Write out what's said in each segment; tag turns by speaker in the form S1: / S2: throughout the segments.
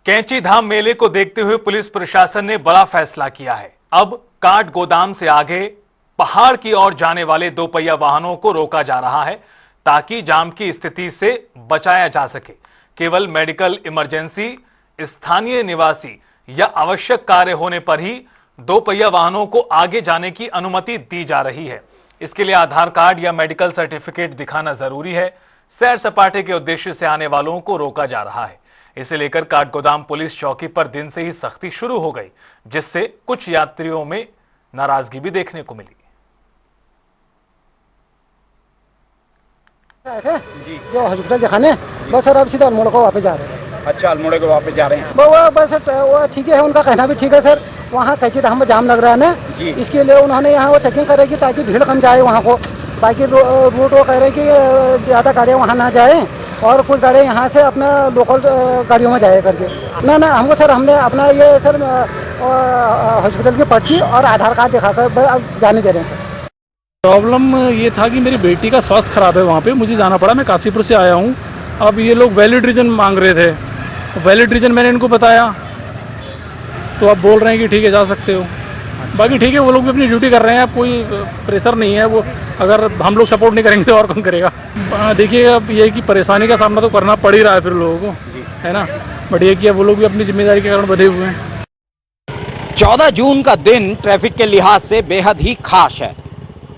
S1: कैंची धाम मेले को देखते हुए पुलिस प्रशासन ने बड़ा फैसला किया है। अब काठ गोदाम से आगे पहाड़ की ओर जाने वाले दो पहिया वाहनों को रोका जा रहा है ताकि जाम की स्थिति से बचाया जा सके। केवल मेडिकल इमरजेंसी, स्थानीय निवासी या आवश्यक कार्य होने पर ही दो पहिया वाहनों को आगे जाने की अनुमति दी जा रही है। इसके लिए आधार कार्ड या मेडिकल सर्टिफिकेट दिखाना जरूरी है। सैर सपाटे के उद्देश्य से आने वालों को रोका जा रहा है। इसे लेकर काठगोदाम पुलिस चौकी पर दिन से ही सख्ती शुरू हो गई, जिससे कुछ यात्रियों में नाराजगी भी देखने को मिली।
S2: जो हॉस्पिटल दिखाने बस सर अब सीधा अल्मोड़ा को वापस जा रहे हैं।
S3: अच्छा, अल्मोड़ा को वापस जा रहे हैं।
S2: वो बस वो ठीक है, उनका कहना भी ठीक है सर। वहाँ कैंची धाम में जाम लग रहा है ना, इसके लिए उन्होंने यहाँ वो चेकिंग करेगी ताकि भीड़ कम जाए वहाँ को। बाकी रूट वो कह रहे कि ज़्यादा गाड़ियाँ वहाँ ना जाए और कुछ गाड़ियाँ यहाँ से अपना लोकल गाड़ियों में जाए करके। ना हमको सर हमने अपना ये सर हॉस्पिटल की पर्ची और आधार कार्ड दिखाकर जाने दे रहे हैं सर।
S4: प्रॉब्लम ये था कि मेरी बेटी का स्वास्थ्य खराब है, वहाँ पे मुझे जाना पड़ा। मैं काशीपुर से आया हूँ। अब ये लोग वैलिड रीज़न मांग रहे थे, वैलिड रीज़न मैंने इनको बताया तो अब बोल रहे हैं कि ठीक है जा सकते हो। बाकी ठीक है, वो लोग भी अपनी ड्यूटी कर रहे हैं, अब कोई प्रेशर नहीं है। वो अगर हम लोग सपोर्ट नहीं करेंगे तो और कौन करेगा। देखिए अब ये कि परेशानी का सामना तो करना पड़ ही रहा है फिर लोगों को, है ना। बट ये कि अब वो लोग भी अपनी जिम्मेदारी के कारण बंधे हुए हैं।
S3: 14 जून का दिन ट्रैफिक के लिहाज से बेहद ही खास है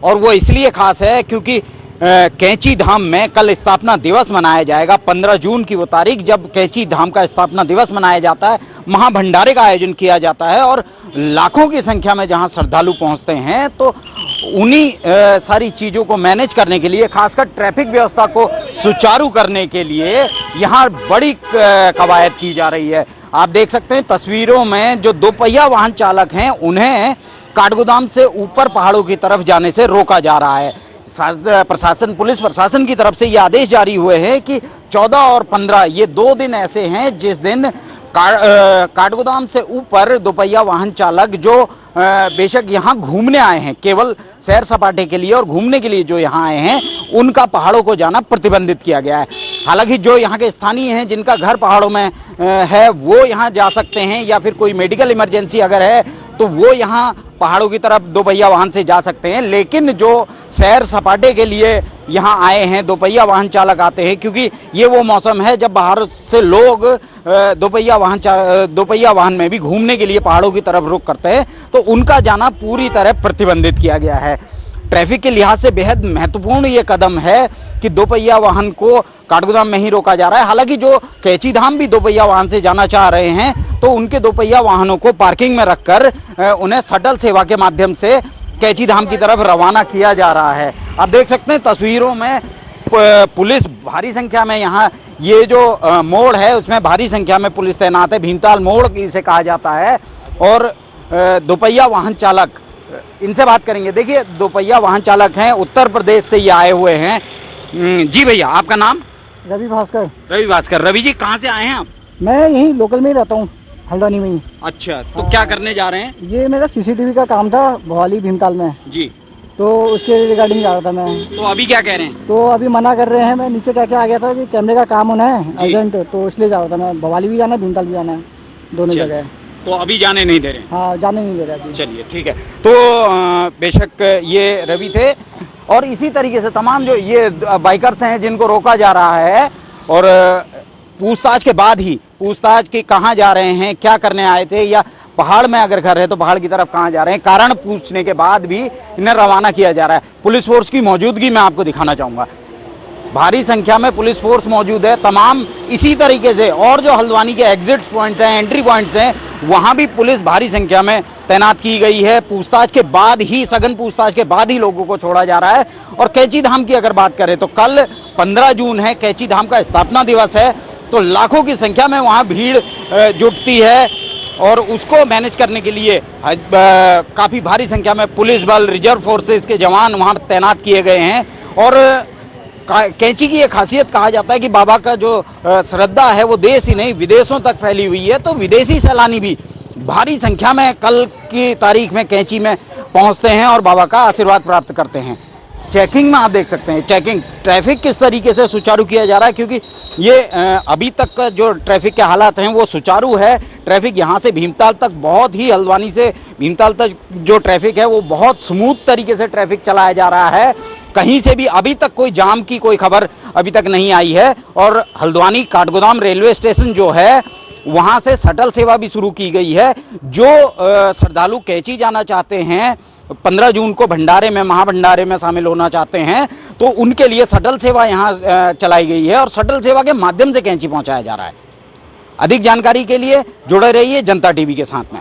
S3: और वो इसलिए खास है क्योंकि कैंची धाम में कल स्थापना दिवस मनाया जाएगा। 15 जून की वो तारीख जब कैंची धाम का स्थापना दिवस मनाया जाता है, महाभंडारे का आयोजन किया जाता है और लाखों की संख्या में जहां श्रद्धालु पहुंचते हैं तो उन्हीं सारी चीज़ों को मैनेज करने के लिए, खासकर ट्रैफिक व्यवस्था को सुचारू करने के लिए यहाँ बड़ी कवायद की जा रही है। आप देख सकते हैं तस्वीरों में जो दो पहिया वाहन चालक हैं उन्हें काठगोदाम से ऊपर पहाड़ों की तरफ जाने से रोका जा रहा है। प्रशासन, पुलिस प्रशासन की तरफ से ये आदेश जारी हुए हैं कि 14 और 15 ये 2 दिन ऐसे हैं जिस दिन काठगोदाम से ऊपर दोपहिया वाहन चालक जो बेशक यहाँ घूमने आए हैं, केवल सैर सपाटे के लिए और घूमने के लिए जो यहाँ आए हैं, उनका पहाड़ों को जाना प्रतिबंधित किया गया है। हालांकि जो यहाँ के स्थानीय हैं जिनका घर पहाड़ों में है वो यहाँ जा सकते हैं या फिर कोई मेडिकल इमरजेंसी अगर है तो वो यहाँ पहाड़ों की तरफ दो पहिया वाहन से जा सकते हैं। लेकिन जो सैर सपाटे के लिए यहाँ आए हैं दो पहिया वाहन चालक आते हैं, क्योंकि ये वो मौसम है जब बाहर से लोग दो पहिया वाहन में भी घूमने के लिए पहाड़ों की तरफ रुख करते हैं, तो उनका जाना पूरी तरह प्रतिबंधित किया गया है। ट्रैफिक के लिहाज से बेहद महत्वपूर्ण ये कदम है कि दो पहिया वाहन को काठगोदाम में ही रोका जा रहा है। हालांकि जो कैंची धाम भी दो पहिया वाहन से जाना चाह रहे हैं तो उनके दो पहिया वाहनों को पार्किंग में रखकर उन्हें शटल सेवा के माध्यम से कैंची धाम की तरफ रवाना किया जा रहा है। आप देख सकते हैं तस्वीरों में पुलिस भारी संख्या में यहाँ ये जो मोड़ है उसमें भारी संख्या में पुलिस तैनात है। भीमताल मोड़ इसे कहा जाता है। और दोपहिया वाहन चालक, इनसे बात करेंगे। देखिए दोपहिया वाहन चालक हैं, उत्तर प्रदेश से ये आए हुए हैं। जी भैया, आपका नाम?
S2: रवि भास्कर।
S3: रवि भास्कर। रवि जी कहाँ से आए हैं आप?
S2: मैं यहीं लोकल में ही रहता हूँ, हल्द्वानी में ही।
S3: अच्छा, तो क्या करने जा रहे हैं?
S2: ये मेरा सीसीटीवी का काम था भवाली भीमताल में
S3: जी,
S2: तो उसके रिगार्डिंग जा रहा था मैं।
S3: तो अभी क्या कह रहे हैं?
S2: तो अभी मना कर रहे हैं। मैं नीचे कह के आ गया था कि कैमरे का काम होना है अर्जेंट, तो इसलिए जा रहा था मैं। भवाली भी जाना है, भीमताल भी जाना है, दोनों जगह।
S3: तो अभी जाने नहीं दे रहे?
S2: हाँ, जाने नहीं दे रहा।
S3: चलिए ठीक है। तो बेशक ये रवि थे और इसी तरीके से तमाम जो ये बाइकर्स हैं जिनको रोका जा रहा है और पूछताछ के बाद ही, पूछताछ के कहाँ जा रहे हैं, क्या करने आए थे, या पहाड़ में अगर घर है तो पहाड़ की तरफ कहाँ जा रहे हैं, कारण पूछने के बाद भी इन्हें रवाना किया जा रहा है। पुलिस फोर्स की मौजूदगी मैं आपको दिखाना चाहूँगा। भारी संख्या में पुलिस फोर्स मौजूद है तमाम इसी तरीके से। और जो हल्द्वानी के एग्जिट पॉइंट हैं, एंट्री पॉइंट्स हैं, वहाँ भी पुलिस भारी संख्या में तैनात की गई है। पूछताछ के बाद ही, सघन पूछताछ के बाद ही लोगों को छोड़ा जा रहा है। और कैंची धाम की अगर बात करें तो कल 15 जून है, कैंची धाम का स्थापना दिवस है, तो लाखों की संख्या में वहाँ भीड़ जुटती है और उसको मैनेज करने के लिए काफ़ी भारी संख्या में पुलिस बल, रिजर्व फोर्सेस के जवान वहाँ तैनात किए गए हैं। और कैंची की ये खासियत कहा जाता है कि बाबा का जो श्रद्धा है वो देश ही नहीं विदेशों तक फैली हुई है, तो विदेशी सैलानी भी भारी संख्या में कल की तारीख में कैंची में पहुंचते हैं और बाबा का आशीर्वाद प्राप्त करते हैं। चेकिंग में आप देख सकते हैं, चेकिंग ट्रैफिक किस तरीके से सुचारू किया जा रहा है, क्योंकि ये अभी तक का जो ट्रैफिक के हालात हैं वो सुचारू है। ट्रैफिक यहाँ से भीमताल तक बहुत ही, हल्द्वानी से भीमताल तक जो ट्रैफिक है वो बहुत स्मूथ तरीके से ट्रैफिक चलाया जा रहा है। कहीं से भी अभी तक कोई जाम की कोई खबर अभी तक नहीं आई है। और हल्द्वानी काठगोदाम रेलवे स्टेशन जो है वहाँ से शटल सेवा भी शुरू की गई है। जो श्रद्धालु कैंची जाना चाहते हैं, 15 जून को भंडारे में, महाभंडारे में शामिल होना चाहते हैं, तो उनके लिए शटल सेवा यहाँ चलाई गई है और शटल सेवा के माध्यम से कैंची पहुँचाया जा रहा है। अधिक जानकारी के लिए जुड़े रहिए जनता टीवी के साथ में।